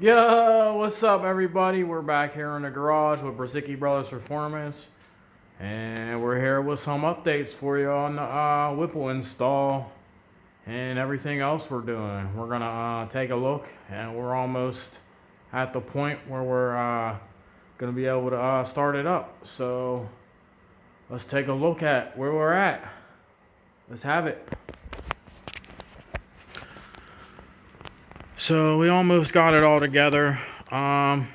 Yo, what's up, everybody? We're back here in the garage with Brzezicki Brothers Performance, and we're here with some updates for you on the Whipple install and everything else we're doing. We're gonna take a look, and we're almost at the point where we're gonna be able to start it up. So let's take a look at where we're at. Let's have it. So we almost got it all together. Right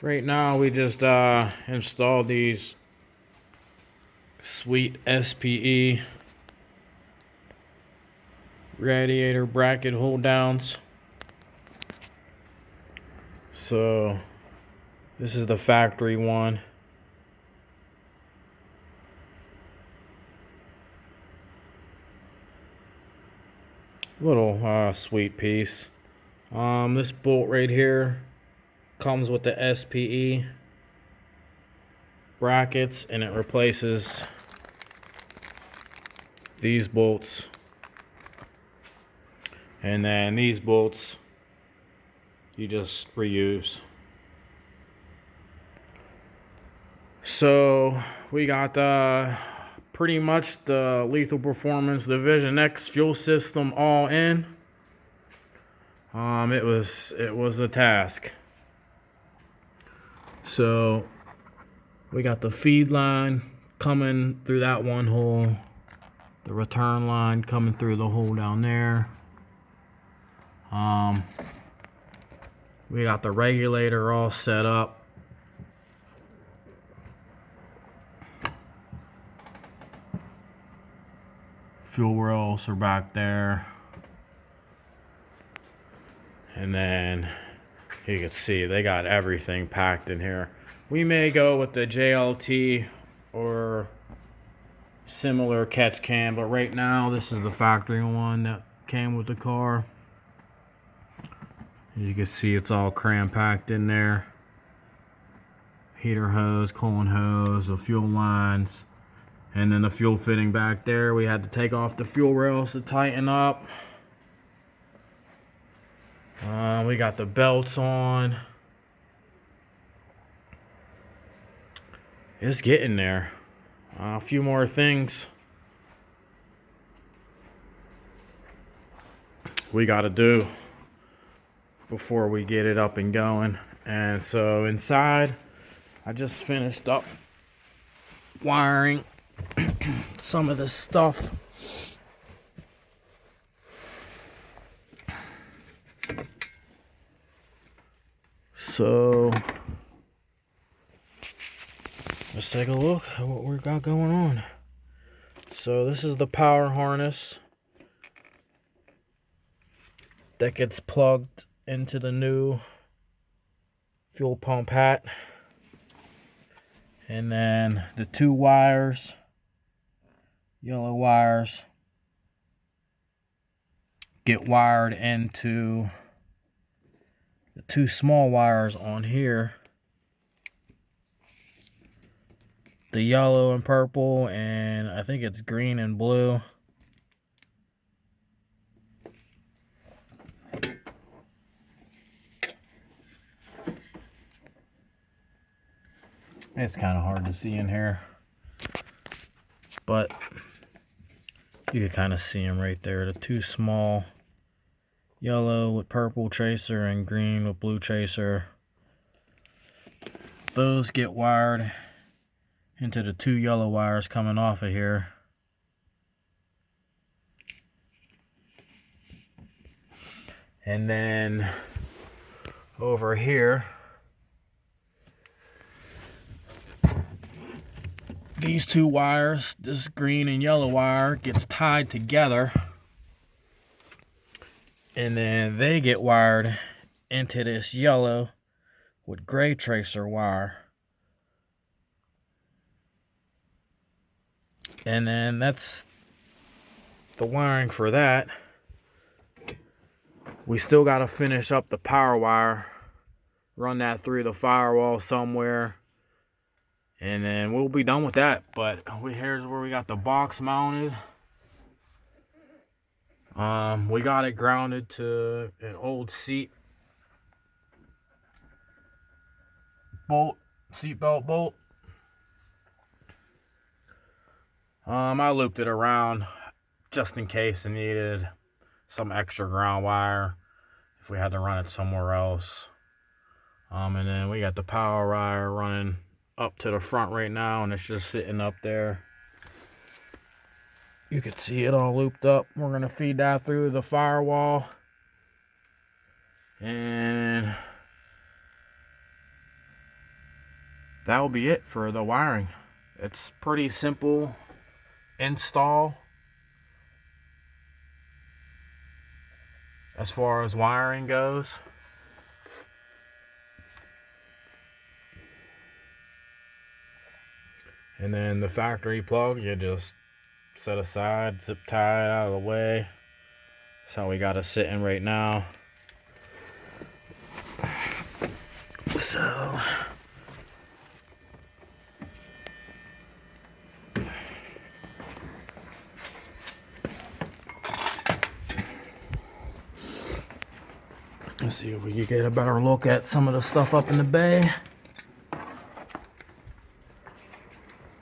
now we just installed these sweet SPE radiator bracket hold downs. So this is the factory one. Little sweet piece. This bolt right here comes with the SPE brackets, and it replaces these bolts, and then these bolts you just reuse. So we got pretty much the Lethal Performance Division X fuel system all in. It was a task. So we got the feed line coming through that one hole, the return line coming through the hole down there. We got the regulator all set up. Fuel rails are back there. And then you can see they got everything packed in here. We may go with the JLT or similar catch can, but right now this is the factory one that came with the car. As you can see, it's all cram packed in there. Heater hose, coolant hose, the fuel lines, and then the fuel fitting back there. We had to take off the fuel rails to tighten up. We got the belts on. It's getting there. A few more things we got to do before we get it up and going. And so inside, I just finished up wiring some of this stuff. So let's take a look at what we got going on. So this is the power harness that gets plugged into the new fuel pump hat. And then the two wires, yellow wires, get wired into the two small wires on here. The yellow and purple, and I think it's green and blue. It's kind of hard to see in here, but you can kind of see them right there. The two small, yellow with purple tracer and green with blue tracer. Those get wired into the two yellow wires coming off of here. And then over here, these two wires, this green and yellow wire, gets tied together, and then they get wired into this yellow with gray tracer wire. And then that's the wiring for that. We still got to finish up the power wire, run that through the firewall somewhere, and then we'll be done with that. But here's where we got the box mounted. We got it grounded to an old seat bolt, seatbelt bolt. I looped it around just in case I needed some extra ground wire if we had to run it somewhere else. And then we got the power wire running up to the front right now, and it's just sitting up there. You can see it all looped up. We're gonna feed that through the firewall, and that will be it for the wiring. It's pretty simple install as far as wiring goes. And then the factory plug, you just set aside, zip tie it out of the way. That's how we got it sitting right now. So let's see if we can get a better look at some of the stuff up in the bay.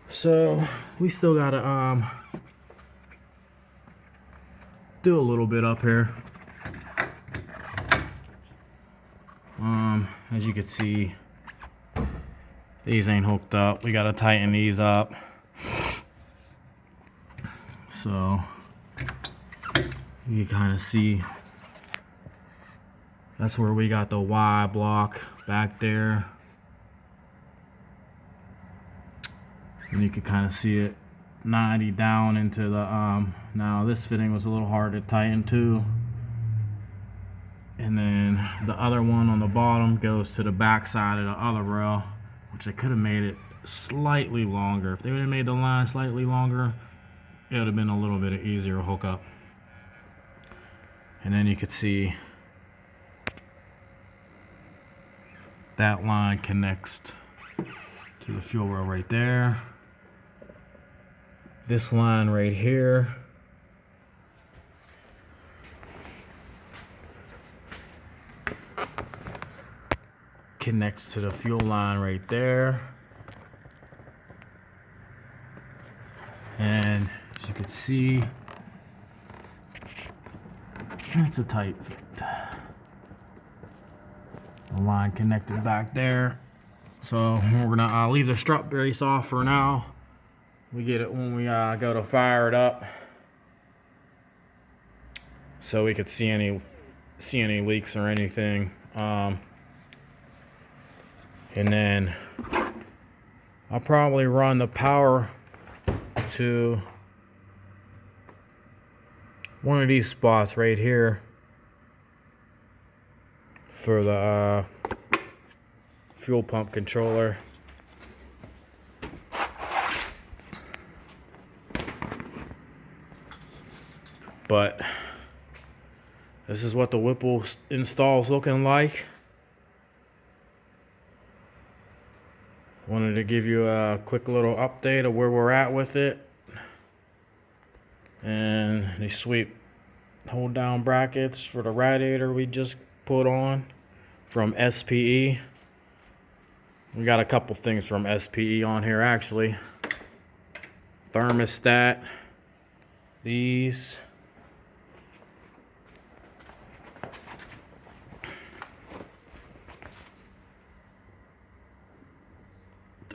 So we still gotta do a little bit up here. As you can see, these ain't hooked up. We gotta tighten these up. So you kind of see that's where we got the Y block back there. And you can kind of see it 90 down into the now this fitting was a little hard to tighten too. And then the other one on the bottom goes to the back side of the other rail, which I could have made it slightly longer. If they would have made the line slightly longer, it would have been a little bit easier to hook up. And then you could see that line connects to the fuel rail right there. This line right here connects to the fuel line right there. And as you can see, it's a tight fit. The line connected back there. So we're gonna leave the strut brace off for now. We get it when we go to fire it up, so we could see any leaks or anything. And then I'll probably run the power to one of these spots right here for the fuel pump controller. But this is what the Whipple install's looking like. Wanted to give you a quick little update of where we're at with it. And the sweep hold down brackets for the radiator we just put on from SPE. We got a couple things from SPE on here actually. Thermostat, these.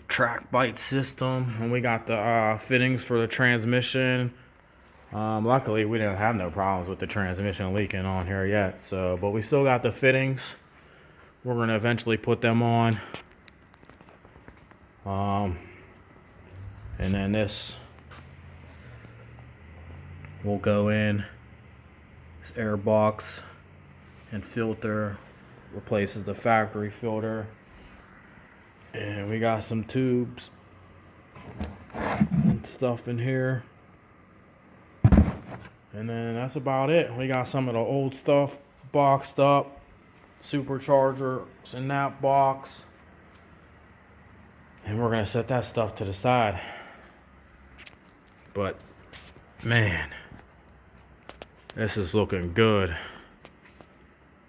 Track bite system, and we got the fittings for the transmission. Luckily we didn't have no problems with the transmission leaking on here yet, so but we still got the fittings. We're going to eventually put them on. And then this will go in. This air box and filter replaces the factory filter. And we got some tubes and stuff in here. And then that's about it. We got some of the old stuff boxed up. Superchargers in that box. And we're going to set that stuff to the side. But, man, this is looking good.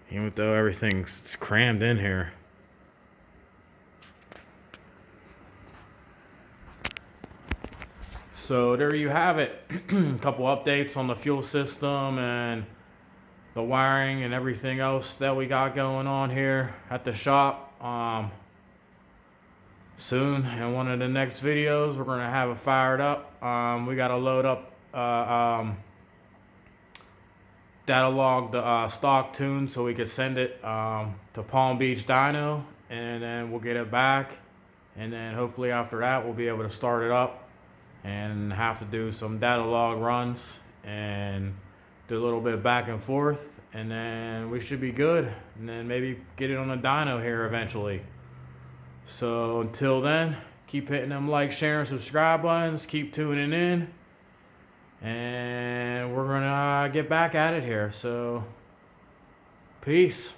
Even though everything's crammed in here. So there you have it. A couple updates on the fuel system and the wiring and everything else that we got going on here at the shop. Soon in one of the next videos, we're gonna have it fired up. We gotta load up data log the stock tune so we could send it to Palm Beach Dyno, and then we'll get it back, and then hopefully after that we'll be able to start it up and have to do some data log runs and do a little bit back and forth, and then we should be good, and then maybe get it on a dyno here eventually. So until then, keep hitting them like, share, and subscribe buttons, keep tuning in, and we're gonna get back at it here. So peace.